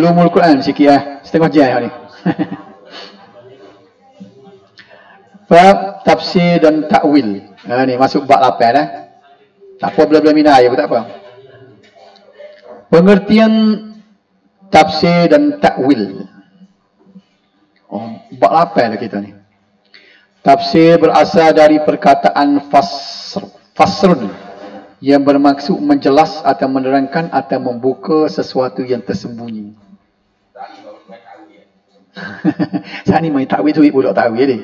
Ulumul Quran sikit setengah jam ni. Bab tafsir dan takwil. Ni masuk bab 8 dah. Tak apa bela-bela minah ya, tak apa. Pengertian tafsir dan takwil. Bab 8 dah kita ni. Tafsir berasal dari perkataan fasrun yang bermaksud menjelas atau menerangkan atau membuka sesuatu yang tersembunyi. Saya ni main takwil tu pula takwil ni.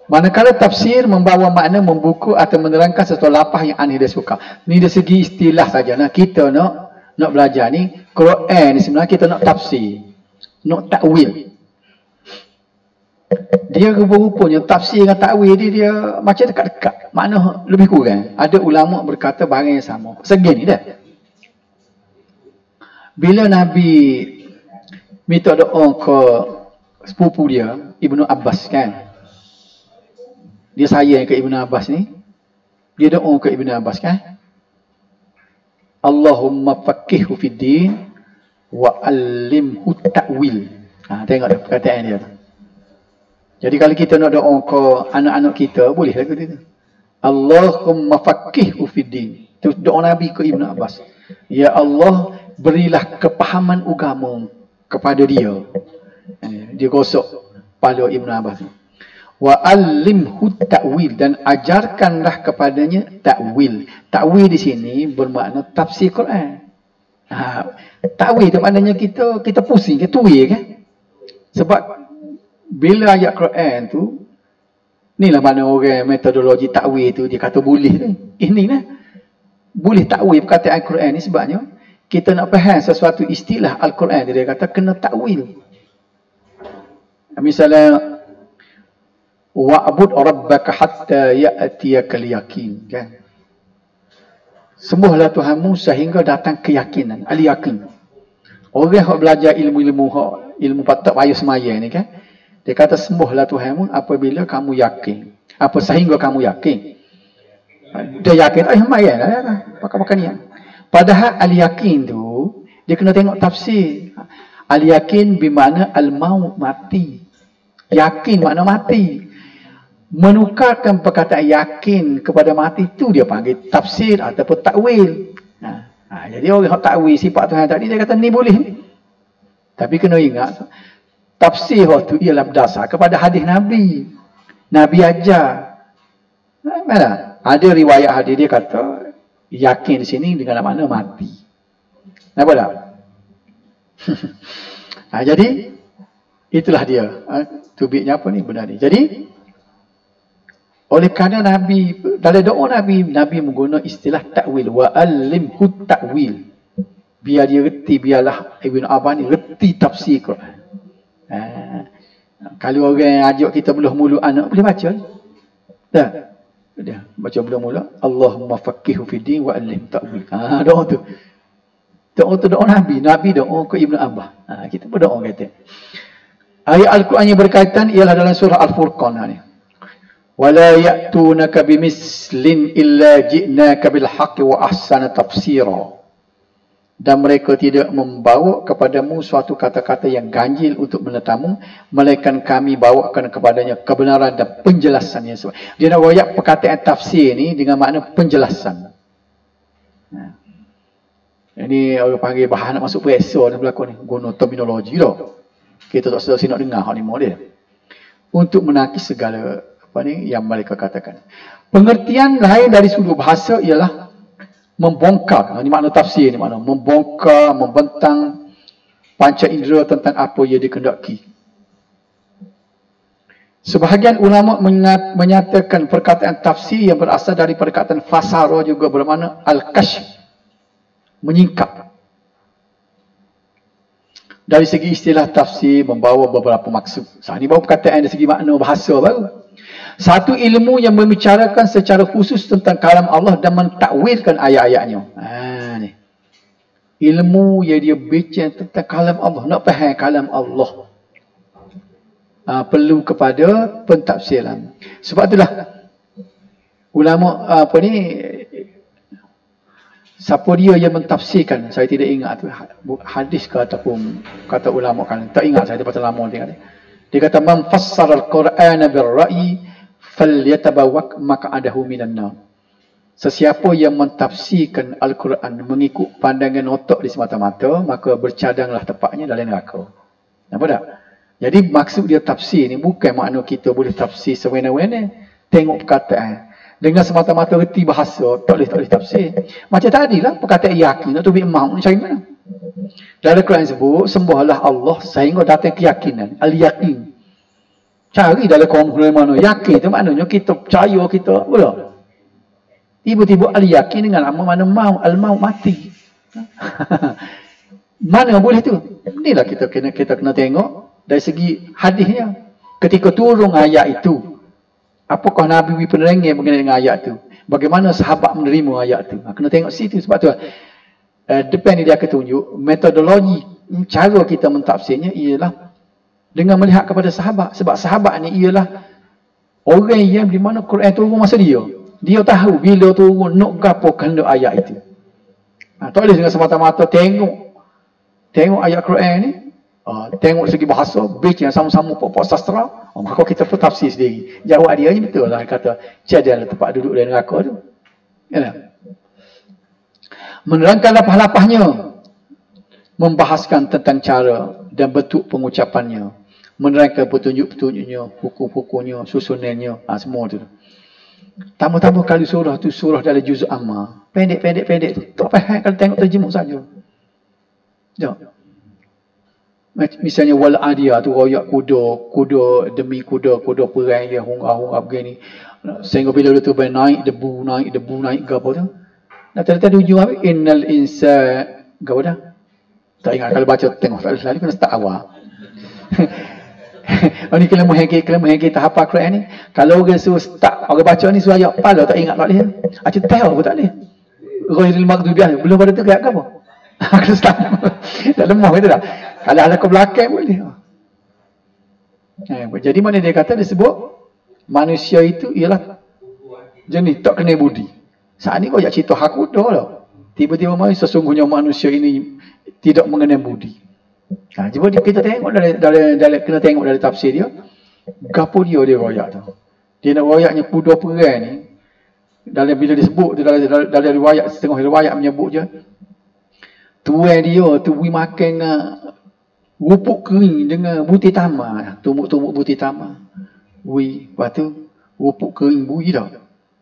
Manakala tafsir membawa makna membuka atau menerangkan sesuatu lapah yang aneh dia suka. Ni dari segi istilah saja. Nah, kita nak belajar ni Quran ni sebenarnya kita nak tafsir, nak takwil. Dia rupa-rupanya tafsir dengan takwil dia macam dekat-dekat. Makna lebih kurang. Ada ulama berkata barang yang sama. Segini dah. Bila Nabi minta doa ke sepupu dia, Ibnu Abbas kan. Dia sayang ke Ibnu Abbas ni. Dia doa ke Ibnu Abbas kan. Allahumma faqihhu fid din wa allimhu ta'wil. Tengok dah perkataan dia. Jadi kalau kita nak doa ke anak-anak kita, boleh lagu dia. Allahumma faqihhu fid din. Itu doa Nabi ke Ibnu Abbas. Ya Allah, berilah kepahaman agama kepada dia. Dia gosok kepala Ibnu Abbas. Wa allimhu ta'wil, dan ajarkanlah kepadanya ta'wil. Ta'wil di sini bermakna tafsir Quran. Ta'wil tu maknanya kita pusing, kita tuwil kan. Sebab bila ayat Quran tu, inilah mana orang metodologi ta'wil tu dia kata boleh tu. Inilah boleh ta'wil perkataan Quran ni sebabnya kita nak faham sesuatu istilah Al-Quran dia kata kena ta'wil. Misalnya wa'bud rabbaka hatta ya'tiyakal yaqin kan. Sembahlah Tuhanmu sehingga datang keyakinan, al-yaqin. Orang yang belajar ilmu patut payah semaya ni kan. Dia kata sembahlah Tuhanmu apabila kamu yakin. Apa sehingga kamu yakin. Dia yakin semaya lah pakai ni. Padahal al-yaqin tu dia kena tengok tafsir. Al-yaqin bermakna al-maut, mati. Yakin makna mati. Menukarkan perkataan yakin kepada mati itu dia panggil tafsir ataupun takwil. Jadi orang yang takwil sifat Tuhan tadi dia kata ni boleh. Tapi kena ingat tafsir itu ialah berdasar kepada hadis Nabi. Nabi ajar. Mana? Ada riwayat hadis dia kata yakin di sini dengan makna mati. Nampak tak? Jadi itulah dia. Tubiknya apa ni benar ni. Jadi oleh kerana Nabi, dalam doa Nabi menggunakan istilah takwil. Wa allimhu ta'wil. Biar dia reti, biarlah Ibn Abbas ni reti tafsir Quran. Kalau orang ajak kita belah mulut anak, boleh baca? Tak? Dia baca belah mulut. Allahumma faqihhu fid din wa allimhu ta'wil. Doa tu. Doa tu doa Nabi. Nabi doa ke Ibn Abbas. Kita berdoa kata. Ayat Al-Quran yang berkaitan ialah dalam surah Al-Furqan ni. وَلَا يَأْتُونَكَ بِمِثْلٍ إِلَّا جِئْنَاكَ بِالْحَقِّ وَأَحْسَنَ تَفْسِيرًا. Dan mereka tidak membawa kepadamu suatu kata-kata yang ganjil untuk menetamu, melainkan kami bawakan kepadanya kebenaran dan penjelasan yang sesuai. Dia nak royak perkataan tafsir ni dengan makna penjelasan. Ini orang panggil bahan nak masuk profesor ni berlaku ni. Guna terminologi dah. Kita tak sedar nak dengar hal ni dia. Untuk menakis segala apa ni yang mereka katakan. Pengertian lain dari sudut bahasa ialah membongkar. Ini makna tafsir ni makna membongkar, membentang panca indera tentang apa yang dikehendaki. Sebahagian ulama menyatakan perkataan tafsir yang berasal dari perkataan fasara juga bermakna al-kashf, menyingkap. Dari segi istilah tafsir membawa beberapa maksud. Ini baru perkataan dari segi makna bahasa baru. Satu ilmu yang membicarakan secara khusus tentang kalam Allah dan mentakwilkan ayat-ayatnya. Ni. Ilmu yang dia bincang tentang kalam Allah. Nak faham kalam Allah. Perlu kepada pentafsiran. Sebab itulah ulama Siapa dia yang mentafsirkan? Saya tidak ingat tu hadis ke ataupun kata ulama kan. Tak ingat saya pasal lama tengok. Dia kata man fassara al-Qur'ana bil-ra'yi falyatabawwak maq'adahu minan nar. Sesiapa yang mentafsirkan Al-Quran mengikut pandangan otak di semata-mata, maka bercadanglah tepatnya dalam neraka. Nampak tak? Jadi maksud dia tafsir ni bukan makna kita boleh tafsir sewena-wena. Tengok perkataan. Dengan semata-mata reti bahasa, tak boleh tafsir. Macam tadilah perkataan yakin, nak tubik emah, nak cari mana? Dalam Quran sebut, sembahlah Allah sehingga datang keyakinan. Al-yakin. Cari dalam kaum mana. Yakin tu maknanya kita percaya, kita apa? Tiba-tiba al-yakin dengan mana mau, al-mau mati. Mana boleh tu? Inilah kita kena tengok dari segi hadisnya. Ketika turun ayat itu, apakah Nabi penerangnya mengenai dengan ayat itu? Bagaimana sahabat menerima ayat itu? Kena tengok situ. Sebab tu depan ni dia akan tunjuk metodologi, cara kita mentafsirnya ialah dengan melihat kepada sahabat. Sebab sahabat ni ialah orang yang di mana Quran turun masa dia. Dia tahu bila turun nak gapo kena ayat itu. Tak boleh dengan semata-mata tengok ayat Quran ni. Tengok segi bahasa, baca yang sama-sama pokok sastra, maka kita pun tafsir sendiri. Jawab dia ni betul lah, kata cadanglah tempat duduk dalam neraka tu. Ya. Menerangkan lapah-lapahnya, membahaskan tentang cara dan bentuk pengucapannya, menerangkan petunjuk-petunjuknya, hukum-hukumnya, susunannya, semua tu. Tambah-tambah kali surah tu surah dalam juz amma. Pendek tu. Tak faham kalau tengok terjemuk saja. Ya. Misalnya wal adiyah tu royak kuda demi kuda perang dia hungar begini. Sehingga bila dia tu naik debu naik ke apa tu. Nak tadi hujung apa? Innal insa gapo dah? Tak ingat kalau baca tengok selalu kena start awal. Ini kalau menghegi tahap Quran ni, kalau orang suruh start orang baca ni suruh ayat pala tak ingat tak boleh. Acik tahu pun tak boleh. Ghairil maghdubi belum pada tu kayak apa? Kena start. Dah lemah itu dah. Kalau ada ke belakang boleh. Jadi mana dia kata, dia sebut manusia itu ialah jenis tak kena budi. Saat ni kau nak cerita hak kuda lah. Tiba-tiba mari sesungguhnya manusia ini tidak mengenai budi. Jadi kita tengok dalam kena tengok dari tafsir dia. Gapo dia royak tu. Dia nak royaknya kuda perang ni. Dalam bila disebut dalam riwayat, setengah riwayat menyebut je. Tuan dia tu pergi makan rupuk kering dengan butir tamar. Tumbuk-tumbuk butir tamar. Lepas tu rupuk kering bui dah.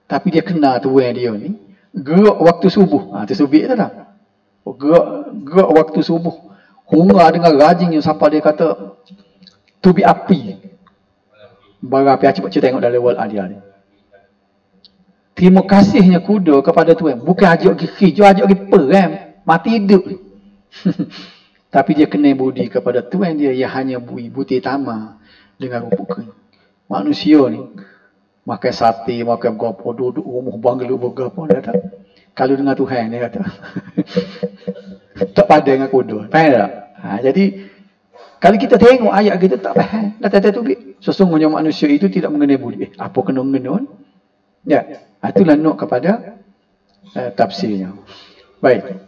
Tapi dia kena tuan dia ni. Gerak waktu subuh. Tu subik tu dah. Gerak waktu subuh. Hungar dengan rajinnya sampai dia kata tubi api. Bara api. Cepat tengok dalam wal adiyah ni. Terima kasihnya kuda kepada tuan. Bukan ajak pergi kerja, ajak pergi perang. Mati hidup. Tapi dia kena budi kepada tuan dia yang hanya butir tamar dengan rupuk kering. Manusia ni makan sate, makan berapa, duduk rumah banglo berapa dia kata. Kalau dengan Tuhan dia kata. Tak pada dengan kuda. Faham tak? Jadi kalau kita tengok ayat kita tak faham. Dah tu sesungguhnya manusia itu tidak mengenai budi. Apa kena mengenai? Ya. Itulah nok kepada tafsirnya. Baik.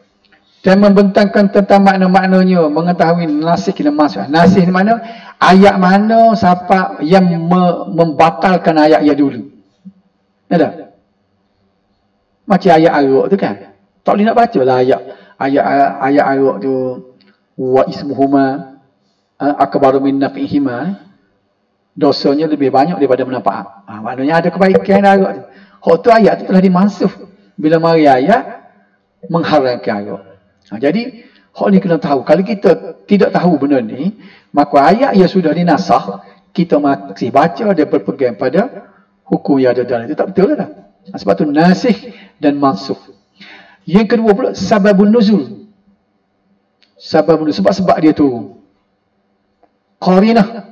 Dan membentangkan tentang makna-maknanya, mengetahui nasih dan masuk. Nasih ni mana? Ayat mana siapa yang membatalkan ayat yang dulu. Ada? Macam ayat Arab tu kan? Tak boleh nak baca lah ayat Arab tu. Wa ismuhuma akbaru min naf'ihima. Dosanya lebih banyak daripada manfaat. Maknanya ada kebaikan Arab tu. Hak tu ayat tu telah dimansuh. Bila mari ayat mengharamkan Arab. Jadi, hak ni kena tahu. Kalau kita tidak tahu benda ni, maka ayat yang sudah dinasah, kita masih baca dan berpegang pada hukum yang ada dalam itu. Tak betul lah. Sebab tu nasih dan mansuh. Yang kedua pula, sababun nuzul. Sababun nuzul. Sebab dia turun. Qarinah.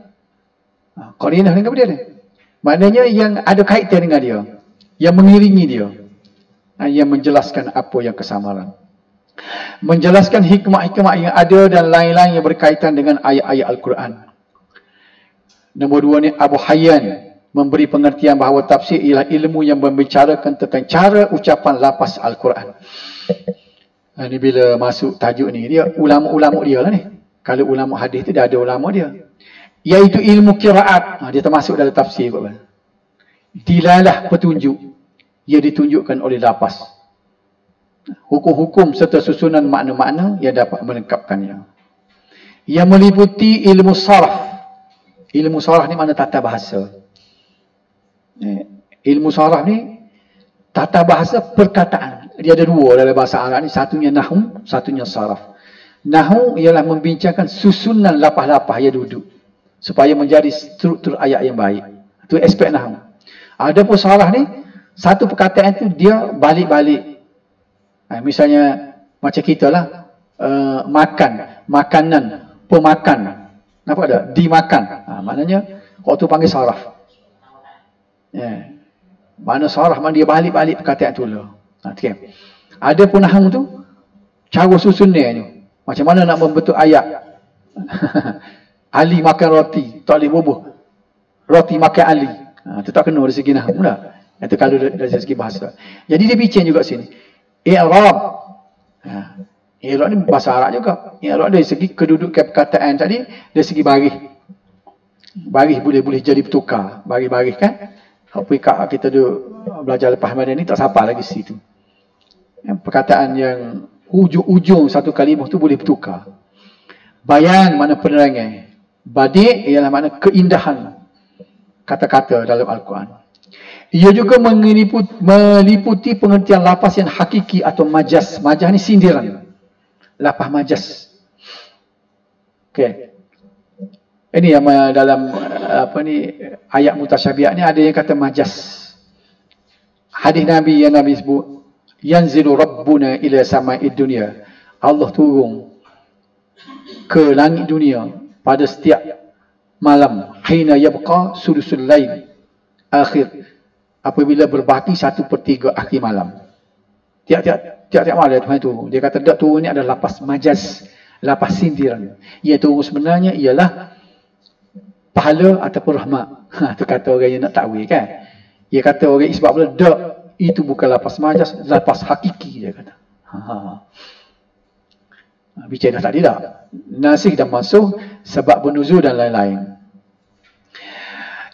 Qarinah dengan apa dia? Maknanya yang ada kaitan dengan dia. Yang mengiringi dia. Yang menjelaskan apa yang kesamaran. Menjelaskan hikmah-hikmah yang ada dan lain-lain yang berkaitan dengan ayat-ayat Al-Quran. Nombor dua ni Abu Hayyan memberi pengertian bahawa tafsir ialah ilmu yang membicarakan tentang cara ucapan lafaz Al-Quran. Ini bila masuk tajuk ni, dia ulama-ulama dia lah ni. Kalau ulama hadis tu dia ada ulama dia. Iaitu ilmu qiraat. Dia termasuk dalam tafsir. Dilalah petunjuk. Ia ditunjukkan oleh lafaz. Hukum-hukum serta susunan makna-makna yang dapat melengkapkannya. Yang meliputi ilmu saraf. Ilmu saraf ni mana tata bahasa. Ilmu saraf ni tata bahasa perkataan. Dia ada dua dalam bahasa Arab ni. Satunya nahu, satunya saraf. Nahu ialah membincangkan susunan lapah-lapah yang duduk. Supaya menjadi struktur ayat yang baik. Itu aspek nahu. Adapun saraf ni, satu perkataan tu dia balik-balik. Misalnya, macam kita lah. Makan, makanan, pemakan. Nampak tak? Dimakan. Maknanya, waktu panggil saraf. Mana saraf, mana dia balik-balik perkataan tu lah. Okay. Ada pun nahu tu, cara susunnya ni. Macam mana nak membentuk ayat. Ali makan roti, tak boleh bubuh. Roti makan Ali. Itu tak kena dari segi nahu tak? Itu kalau dari segi bahasa. Jadi dia bincang juga sini. I'rab. I'rab ni bahasa Arab juga. I'rab dari segi kedudukan perkataan tadi, dari segi baris. Baris boleh jadi bertukar. Baris-baris kan? Apa kita belajar lepas Ramadan ni tak sampai lagi situ. Perkataan yang ujung-ujung satu kalimah tu boleh bertukar. Bayan mana penerangan. Badi' ialah makna keindahan kata-kata dalam Al-Quran. Ia juga meliputi pengertian lafaz yang hakiki atau majaz. Majaz ni sindiran. Lafaz majaz. Okey. Ini yang dalam ayat mutasyabihat ni ada yang kata majaz. Hadis Nabi yang Nabi sebut, yanzilu rabbuna ila sama'id dunya. Allah turun ke langit dunia pada setiap malam. Hina yabqa sudusul lail akhir. Apabila berbaki 1/3 akhir malam. Tiap-tiap malam Tuhan tu. Dia kata dak turun ni adalah lafaz majaz, lafaz sindiran. Ia turun sebenarnya ialah pahala ataupun rahmat. Itu kata orang yang nak takwil kan. Dia kata orang isbat pula, dak, itu bukan lafaz majaz, lafaz hakiki dia kata. Bicara tadi dah. Nasikh dan mansukh, sebab bernuzul dan lain-lain.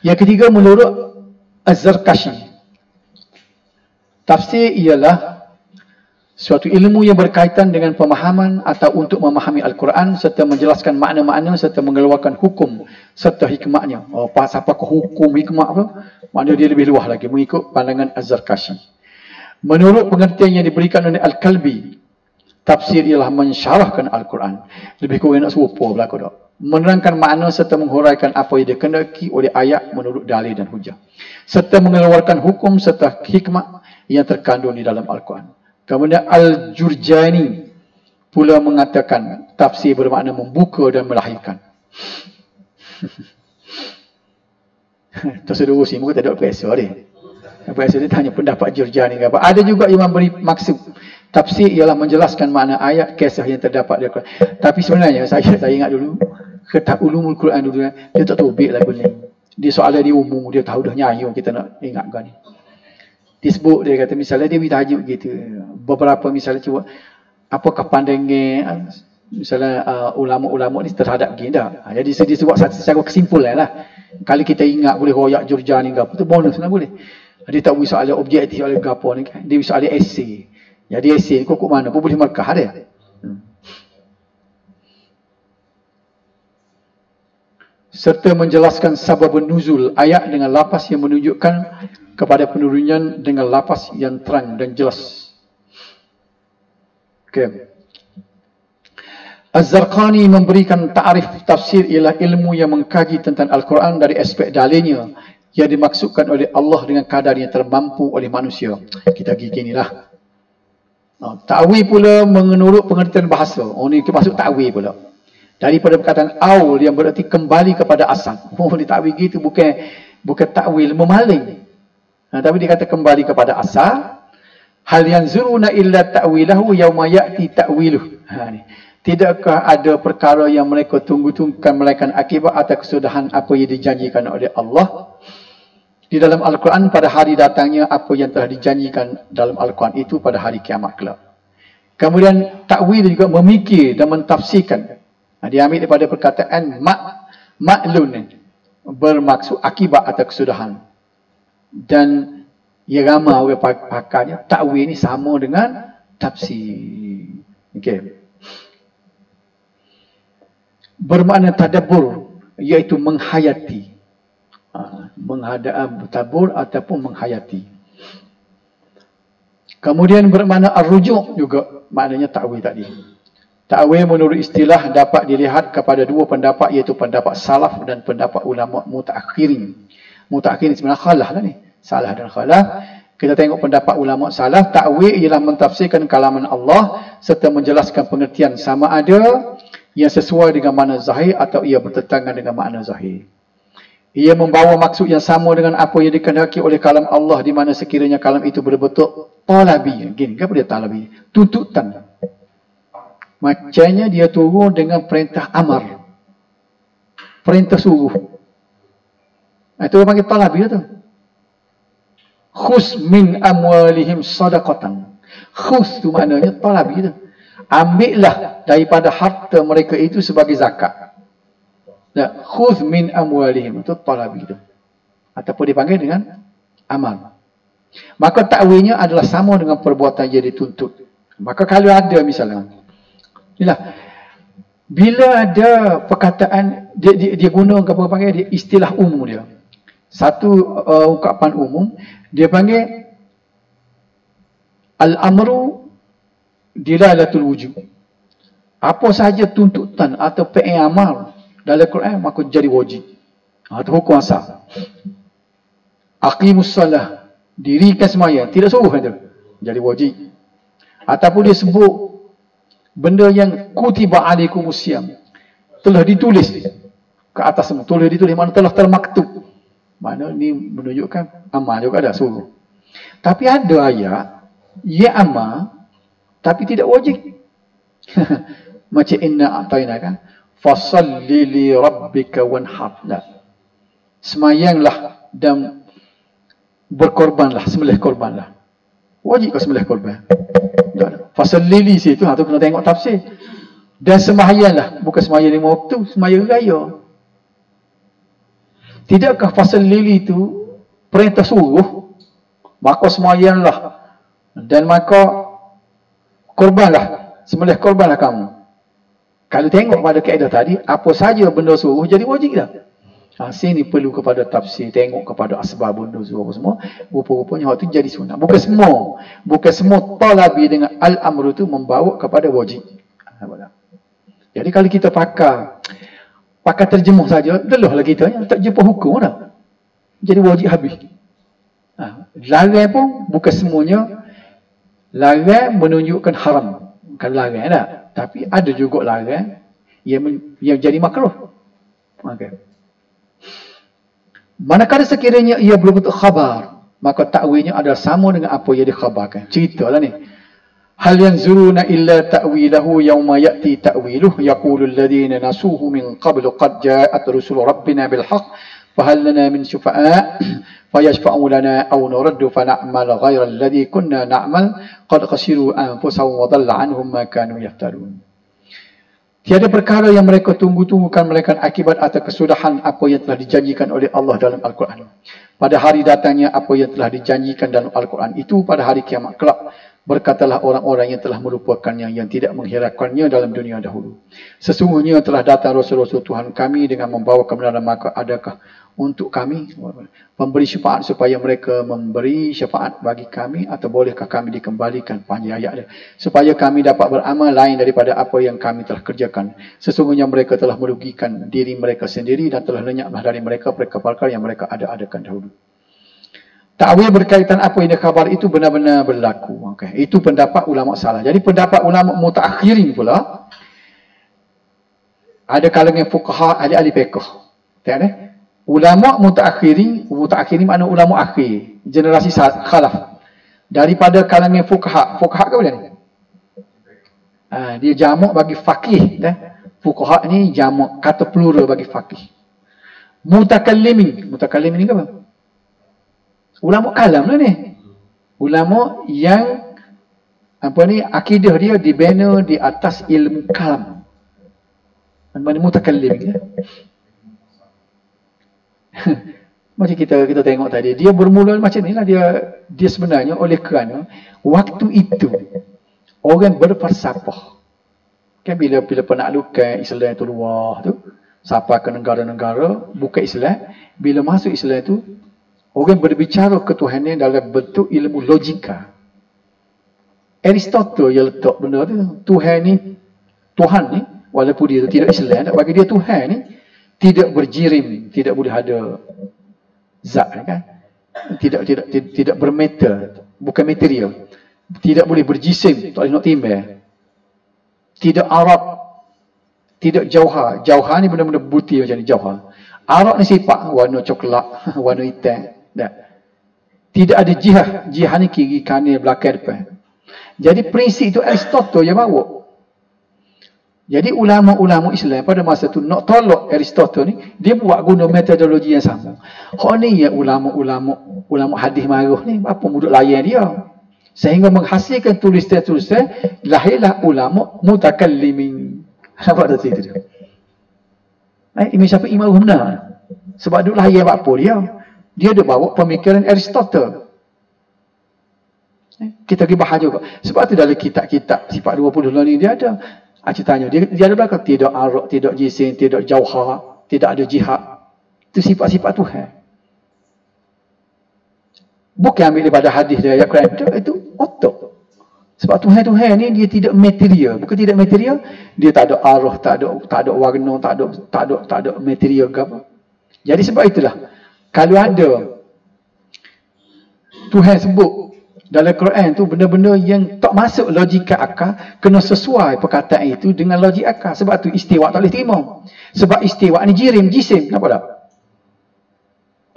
Yang ketiga menurut Az-Zarkashi. Tafsir ialah suatu ilmu yang berkaitan dengan pemahaman atau untuk memahami Al-Quran serta menjelaskan makna-makna serta mengeluarkan hukum serta hikmahnya. Apakah hukum hikmah apa? Maknanya dia lebih luas lagi mengikut pandangan Az-Zarkashi. Menurut pengertian yang diberikan oleh Al-Kalbi, tafsir ialah mensyarahkan Al-Quran. Lebih kurang nak serupa berlaku tak? Menerangkan makna serta menghuraikan apa yang dikehendaki oleh ayat menurut dalil dan hujah. Serta mengeluarkan hukum serta hikmah yang terkandung di dalam Al-Quran. Kemudian Al-Jurjani pula mengatakan tafsir bermakna membuka dan melahirkan. Terus urusi muka tak ada profesor dia. Profesor dia tanya pendapat Jurjani ke apa. Ada juga yang memberi maksud tafsir ialah menjelaskan makna ayat kisah yang terdapat di Al-Quran. Tapi sebenarnya saya ingat dulu kitab ulumul Quran dulu dia tak tahu baik lagu ni. Dia soalan dia umum, dia tahu dah nyanyi kita nak ingatkan ni. Dia sebut, dia kata misalnya dia minta tajuk gitu. Beberapa misalnya cuba apakah pandangan misalnya ulama-ulama ni terhadap gini dah. Jadi dia sebut secara kesimpulan lah. Kalau kita ingat boleh royak Jurjani ke apa tu bonus lah boleh. Dia tak boleh soalan objektif oleh gapo ni kan. Dia soalan esei. Jadi esei ni kok mana pun boleh markah dia. Serta menjelaskan sabab nuzul ayat dengan lafaz yang menunjukkan kepada penurunannya dengan lafaz yang terang dan jelas. Okay. Az-Zarqani memberikan ta'rif tafsir ialah ilmu yang mengkaji tentang Al-Quran dari aspek dalilnya yang dimaksudkan oleh Allah dengan kadar yang termampu oleh manusia. Kita ginilah. Ta'wil pula menurut pengertian bahasa. Ini masuk ta'wil pula. Daripada perkataan aul yang berarti kembali kepada asal. Di ta'wil gitu bukan ta'wil memaling. Tapi dia kata kembali kepada asal. Hal yanzuruna illa ta'wilahu yawma ya'ti ta'wiluh. Tidakkah ada perkara yang mereka tunggu-tunggukan melainkan akibat atau kesudahan apa yang dijanjikan oleh Allah di dalam Al-Quran pada hari datangnya apa yang telah dijanjikan dalam Al-Quran itu pada hari kiamat kelak. Kemudian takwil juga memikir dan mentafsirkan. Dia ambil daripada perkataan maklun, bermaksud akibat atau kesudahan. Dan ia ramai orang pakarnya, takwil ni sama dengan tafsir. Okey. Bermakna tadabbur, iaitu menghayati. Tadabbur ataupun menghayati. Kemudian bermakna ar-rujuk juga, maknanya takwil tadi. Takwil menurut istilah dapat dilihat kepada dua pendapat, iaitu pendapat salaf dan pendapat ulama mutaakhirin. Mutaakhirin sebenarnya khalaf lah ni. Salah dan khalaf. Kita tengok pendapat ulama salaf, takwil ialah mentafsirkan kalaman Allah serta menjelaskan pengertian sama ada yang sesuai dengan makna zahir atau ia bertentangan dengan makna zahir. Ia membawa maksud yang sama dengan apa yang dikehendaki oleh kalam Allah, di mana sekiranya kalam itu berbentuk talabi. Gini, kenapa dia talabi? Tuntutan. Macamnya dia turun dengan perintah amar. Perintah suruh. Itu orang panggil talabi tu. Khus min amwalihim sadaqatan. Khus tu maknanya talabi tu. Ambillah daripada harta mereka itu sebagai zakat. Nah, khuz min amwalihim itu talabi itu. Ataupun dipanggil dengan amal. Maka takwilnya adalah sama dengan perbuatan yang dituntut. Maka kalau ada misalnya, inilah, bila ada perkataan dia guna apa panggil dia istilah umum dia. Satu ungkapan umum dia panggil al-amru dilalatul wujub. Apa sahaja tuntutan atau fi'il amal dalam Quran maka jadi wajib. Itu hukum asal. Aqimus salah, dirikan sembahyang, tidak suruh itu, jadi wajib. Ataupun dia sebut benda yang kutiba alaikumus syiyam, telah ditulis ke atas semua, telah ditulis, mana telah termaktub. Mana ni menunjukkan amal juga ada suruh. Tapi ada ayat ya amal tapi tidak wajib. Macam inna a'tayna kan, fasalli li rabbika wanhar. Semayanglah dan berkorbanlah, sembelih korbanlah. Wajib kau sembelih korban. Fasalli li situ, tu kena tengok tafsir. Dan sembahyanglah, bukan sembahyang 5 waktu, sembahyang raya. Tidakkah fasalli li itu perintah suruh? Maka sembahyanglah dan maka korbanlah, sembelih korbanlah kamu. Kalau tengok pada kaedah tadi, apa saja benda suruh jadi wajib dah. Sini perlu kepada tafsir, tengok kepada asbabun nuzul apa semua. Rupa-rupanya waktu jadi sunat. Bukan semua talabi dengan al-amru itu membawa kepada wajib. Jadi kalau kita pakai terjemuh saja, delahlah kita, tak jumpa hukum dah. Jadi wajib habis. Larang pun bukan semuanya larang menunjukkan haram. Bukan larang dah. Tapi ada juga larang yang jadi makruh. Okay. Manakala sekiranya ia berbentuk khabar, maka takwilnya adalah sama dengan apa yang dikhabarkan. Ceritalah ni. Hal yanzuruna illa ta'wilahu yawma ya'ti ta'wiluhu yaqulu alladhina nasuhu min qablu qad ja'at rusul rabbina bil haqq fahal lana min syufa'a fayashfa'u lana aw nuraddu fa na'mal ghayra alladhi kunna na'mal qad khasiru anfusahum wa dhalla 'anhum ma kanu yaftarun. Tiada perkara yang mereka tunggu-tunggukan melainkan akibat atau kesudahan apa yang telah dijanjikan oleh Allah dalam Al-Quran. Pada hari datangnya apa yang telah dijanjikan dalam Al-Quran itu pada hari kiamat kelak. Berkatalah orang-orang yang telah melupakannya, yang tidak menghiraukannya dalam dunia dahulu. Sesungguhnya telah datang Rasul-Rasul Tuhan kami dengan membawa kebenaran, maka adakah untuk kami pemberi syafaat supaya mereka memberi syafaat bagi kami, atau bolehkah kami dikembalikan, panjang ayat dia, supaya kami dapat beramal lain daripada apa yang kami telah kerjakan. Sesungguhnya mereka telah merugikan diri mereka sendiri dan telah lenyaplah dari mereka perkara-perkara yang mereka ada-adakan dahulu. Ta'wil berkaitan apa yang dikhabar itu benar-benar berlaku. Okay. Itu pendapat ulama salah. Jadi pendapat ulama mutaakhirin pula, ada kalangan fuqaha, ahli-ahli fiqh. Tak. Ulama mutaakhirin makna ulama akhir, generasi khalaf. Daripada kalangan fuqaha. Fuqaha ke boleh ni? Dia jamak bagi faqih. Fuqaha ni jamak, kata plural bagi faqih. Mutakallimin ni ke apa? Ulama kalam lah ni. Ulama yang Apa ni? Akidah dia dibina di atas ilmu kalam. Mana mutakallim ya. Macam kita tengok tadi, dia bermula macam ni lah, dia sebenarnya oleh kerana waktu itu orang berfalsafah. Kan bila penaklukan Islam itu luar tu, sampai ke negara-negara bukan Islam, bila masuk Islam itu orang berbicara ketuhanan dalam bentuk ilmu logika. Aristotle yang letak benda tu, Tuhan ni walaupun dia tidak Islam, bagi dia Tuhan ni tidak berjirim, tidak boleh ada zat kan, tidak bermeter, bukan material, tidak boleh berjisim, tak boleh nak timbang, tidak arak, tidak jauhar. Jauhar ni benda-benda buti macam ni, jauhar. Arak ni sifat warna coklat, warna hitam, tidak ada jihah. Jihah ni kiri kanan belakang depan. Jadi prinsip itu Aristotle yang bawa. Jadi ulama-ulama Islam pada masa tu nak tolak Aristotle ni, dia buat guna metodologi yang sama. Hak ni ya ulama hadis marah ni, apa muduk layan dia. Sehingga menghasilkan tulisan-tulisan, lahirlah ulama mutakallimin. Nampak tak cerita dia? Imam Syafi'i marah benar. Sebab duk layan apa dia? Dia ada bawa pemikiran Aristotle. Kita pergi bahas juga. Sebab tu dalam kitab-kitab sifat 20 ni dia ada. Ceritanya, dia ada belakang tidak arak, tidak jisim, tidak jauhar, tidak ada jihad. Itu sifat-sifat Tuhan. Bukan ambil daripada hadis dia ayat Quran, itu otak. Sebab Tuhan ni dia tidak material. Bukan tidak material, dia tak ada arah, tak ada warna, tak ada material ke apa. Jadi sebab itulah, kalau ada Tuhan sebut dalam Quran tu benda-benda yang tak masuk logika akal, kena sesuai perkataan itu dengan logik akal. Sebab tu istiwa tak boleh terima. Sebab istiwa ni jisim, nampak tak?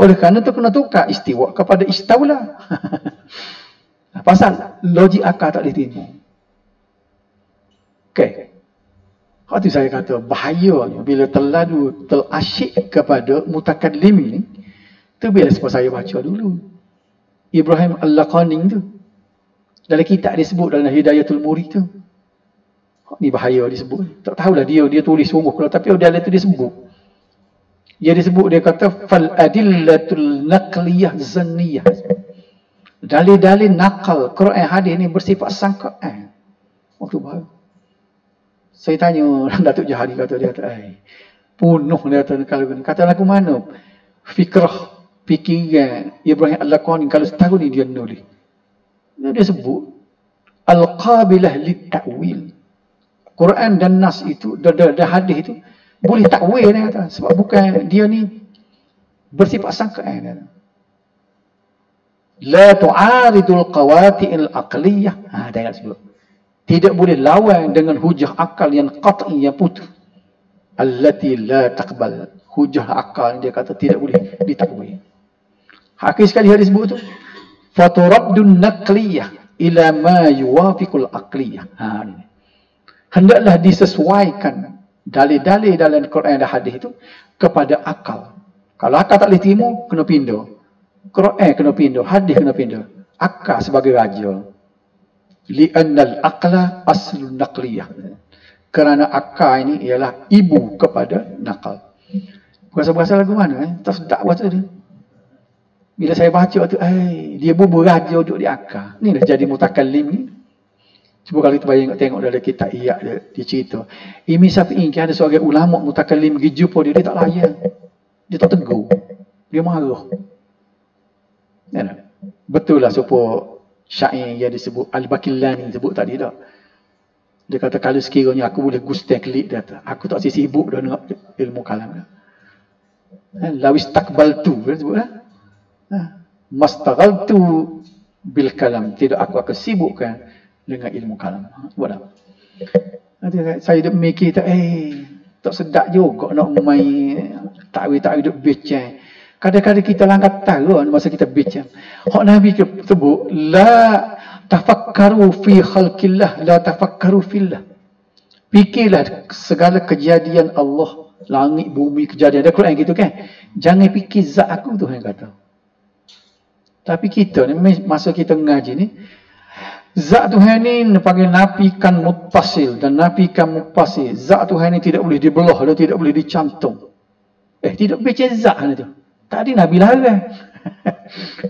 Oleh kerana tu kena tukar istiwa kepada istawla. Pasal logik akal tak boleh terima. Okey. Hak tu saya kata bahayanya bila terlalu terasyik kepada mutakallim ni. Tu bila sebab saya baca dulu. Ibrahim Al-Laqani tu. Dalam kitab dia sebut dalam Hidayatul Murid tu. Ni bahaya disebut. Tak tahulah dia tulis sungguh kalau, tapi dalam tu dia sebut. Dia disebut, dia kata fal adillatul naqliyah zanniyah. Dalil-dalil nakal Quran hadis ni bersifat sangkaan. Waktu bahaya. Saya tanya Datuk Jahari, kata dia punuh dia kata lagu mana fikiran Ibrahim Al-Laqani kalau setahun ni dia nulis. Dia sebut al-qabilah lit-ta'wil. Quran dan nas itu dan hadis itu boleh takwil dia kata, sebab bukan dia ni bersifat sangkaan. La tu'aridul qawati'il aqliyah. Dia ingat sebut. Tidak boleh lawan dengan hujah akal yang qat'i, yang putus. Allati la taqbal. Hujah akal dia kata tidak boleh ditakwil. Akhir sekali hadis sebut tu, faturaddun naqliyah ila ma yuwafiqul aqliyah. Hendaklah disesuaikan dalil-dalil dalam Quran dan hadis itu kepada akal. Kalau akal tak boleh terima, kena pindah. Quran kena pindah, hadis kena pindah. Akal sebagai raja. Li'annal aqla aslun naqliyah. Kerana akal ini ialah ibu kepada nakal. Berasa-berasa lagu mana? Tak sedap buat tu dia. Bila saya baca tu, dia beraja duduk di akal. Ni dah jadi mutakallim ni. Cuba kalau kita bayang tengok dalam kitab Iyak dia cerita. Imam Syafi'i ada seorang ulama mutakallim pergi jumpa dia tak layan. Dia tak tegur. Dia marah. Ya, betul lah supaya syair yang disebut Al-Bakillani sebut tadi tak. Dia kata kalau sekiranya aku boleh gusteng klik dia, aku tak sibuk dah dengan ilmu kalam. Lawis takbal tu dia sebut lah. Mastaghaltu bil kalam, tidak aku akan sibukkan dengan ilmu kalam. Buat apa? Saya dah mikir tak sedap juga nak main takwil-takwil duk becang. Kadang-kadang kita langgar tahu masa kita becang. Hak Nabi sebut la tafakkaru fi khalqillah la tafakkaru fillah. Fikirlah segala kejadian Allah, langit bumi kejadian. Ada Quran gitu kan? Jangan fikir zat aku, Tuhan kata. Tapi kita ni masa kita mengaji ni, Zat Tuhan ni panggil nafikan muttasil dan nafikan muttasil. Zat Tuhan ni tidak boleh dibelah dan tidak boleh dicantum. Tidak baca zat tu. Tadi Nabi larang.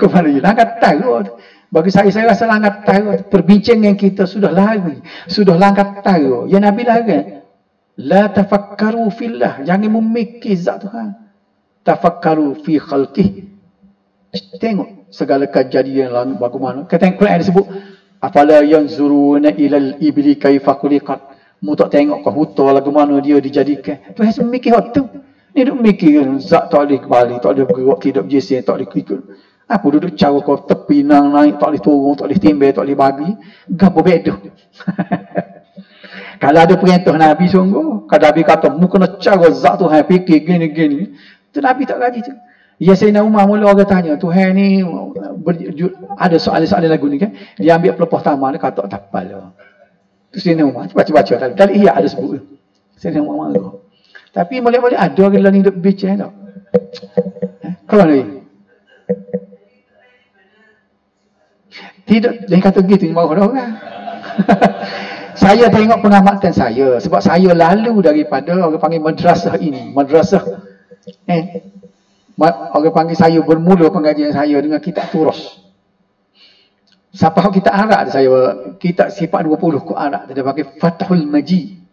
Kemana je? Langkat tahu. Bagi saya rasa langkat tahu. Perbincangan kita sudah lari. Sudah langkat tahu. Yang Nabi larang. La tafakkaru fillah. Jangan memikir zat Tuhan. Tafakkaru fi khalqih. Tengok segala kejadian lalu bagaimana. Kata Quran disebut. Afala yanzuruna ilal ibli kaifa khuliqat. Mu tak tengok ke huta lagu mana dia dijadikan. Tuhan semikir hot tu. Ni duk mikir zat tak boleh kembali, tak boleh bergerak, tidak berjesen, tak boleh ikut. Apa duduk cara kau tepi nang naik, tak boleh turun, tak boleh timbel, tak boleh bagi. Gapo beda. Kalau ada perintah Nabi sungguh, kalau Nabi kata, mu kena cara zat Tuhan fikir gini-gini. Tu Nabi tak bagi tu. Ya Sayyidina Umar mula orang tanya, Tuhan ni ada soalan-soalan lagu ni kan. Dia ambil pelepah taman, dia kata tak apa. Tu Sayyidina Umar, baca-baca tadi iya ada sebut. Sayyidina Umar marah. Tapi boleh-boleh ada orang lain hidup bicara tak? Kau ni? Tidak, dia kata gitu, marah orang. Saya tengok pengamatan saya. Sebab saya lalu daripada orang panggil madrasah ini. Madrasah. Orang panggil saya bermula pengajian saya dengan kitab Turas. Siapa kita arak saya, kitab sifat 20 ku arak. Dia pakai Fathul Majid.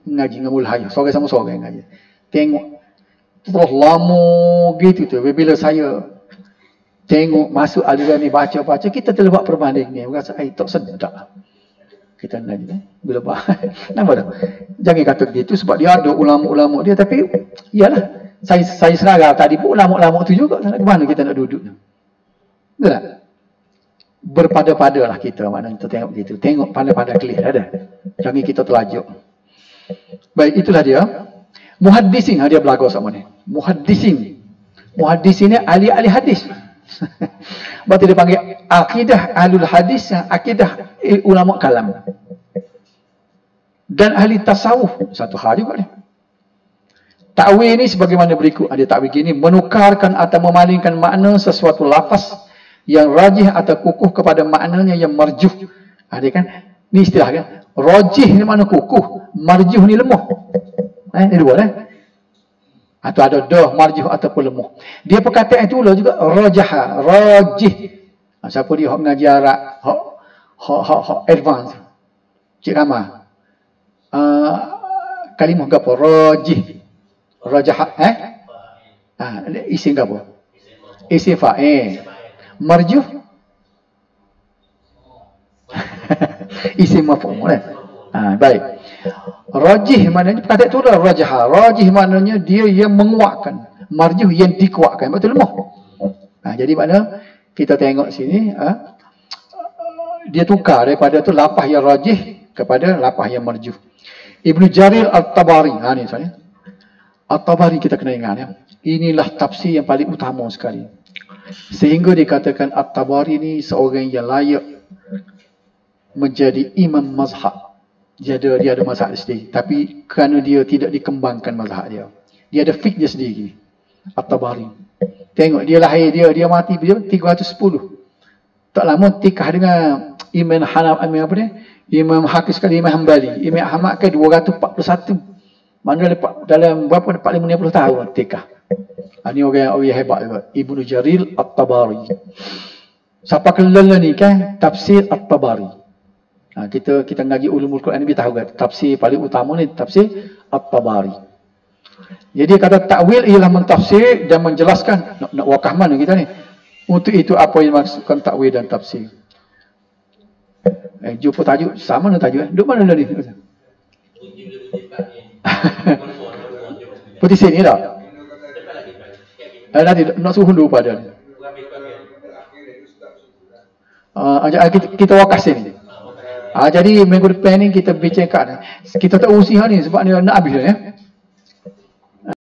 Ngaji dengan mulhaya, sore sama sore ngaji. Tengok terus lama gitu tu. Bila saya tengok masuk aliran ni baca-baca, kita terlibat perbanding ni. Rasa tak sedap. Kita ngaji bila nampak tak? Jangan kata gitu sebab dia ada ulama-ulama dia, tapi iyalah saya seragam tadi pun ulama-ulama tu juga. Ke mana kita nak duduk? Betul tak? Berpada-padalah kita maknanya kita tengok gitu. Tengok pada-pada clear ada. Jangan kita terlajuk. Baik, itulah dia. Muhaddisin, dia belajar sama ni. Muhaddisin. Muhaddisin ni ahli-ahli hadis. Berarti dia panggil akidah ahlul hadis, akidah ulama kalam. Dan ahli tasawuf, satu hal juga ni. Ta'wil ni sebagaimana berikut. Ada ta'wil gini, menukarkan atau memalingkan makna sesuatu lafaz yang rajih atau kukuh kepada maknanya yang marjuh. Ada kan? Ni istilah kan? Rajih ni makna kukuh, marjuh ni lemah. Ini dua lah. Atau ada dah marjuh ataupun lemah. Dia perkataan itu juga rajaha, rajih. Siapa dia hok mengaji Arab, hok advance. Cik Rama. Kalimah gapo? Rajih. Rajaha isim gapo? Isim fa'il. Marjuh. Isim maf'ul kan? Baik. Rajih maknanya perkataan itu adalah rajaha. Rajih maknanya dia yang menguatkan. Marjuh yang dikuatkan. Betul lemah. Jadi makna kita tengok sini dia tukar daripada tu lafaz yang rajih kepada lafaz yang marjuh. Ibnu Jarir At-Tabari. Ni soalnya. At-Tabari kita kena ingat ya. Inilah tafsir yang paling utama sekali. Sehingga dikatakan At-Tabari ni seorang yang layak menjadi imam mazhab. Dia ada mazhab dia sendiri. Tapi kerana dia tidak dikembangkan mazhab dia. Dia ada fiqh dia sendiri. At-Tabari. Tengok dia lahir dia mati dia 310. Tak lama tikah dengan Imam Hanaf apa dia? Imam Hakim sekali Imam Hambali. Imam Ahmad ke 241. Mana dalam berapa 450 tahun tikah. Ini orang hebat juga. Ibnu Jarir At-Tabari. Siapa kelala ni kan tafsir At-Tabari. Kita ngaji ulumul Quran ni tahu kan tafsir paling utama ni tafsir At-Tabari. Jadi kata takwil ialah mentafsir dan menjelaskan nak wakah mana kita ni. Untuk itu apa yang dimaksudkan takwil dan tafsir. Jumpa tajuk sama dengan tajuk duk mana ni? Putih sini dah. Nanti nak suruh dulu pada ni. Kita wakah sini. Jadi minggu depan ni kita bincangkan. Kita tak usi hari ni sebab ni nak habis dah ya.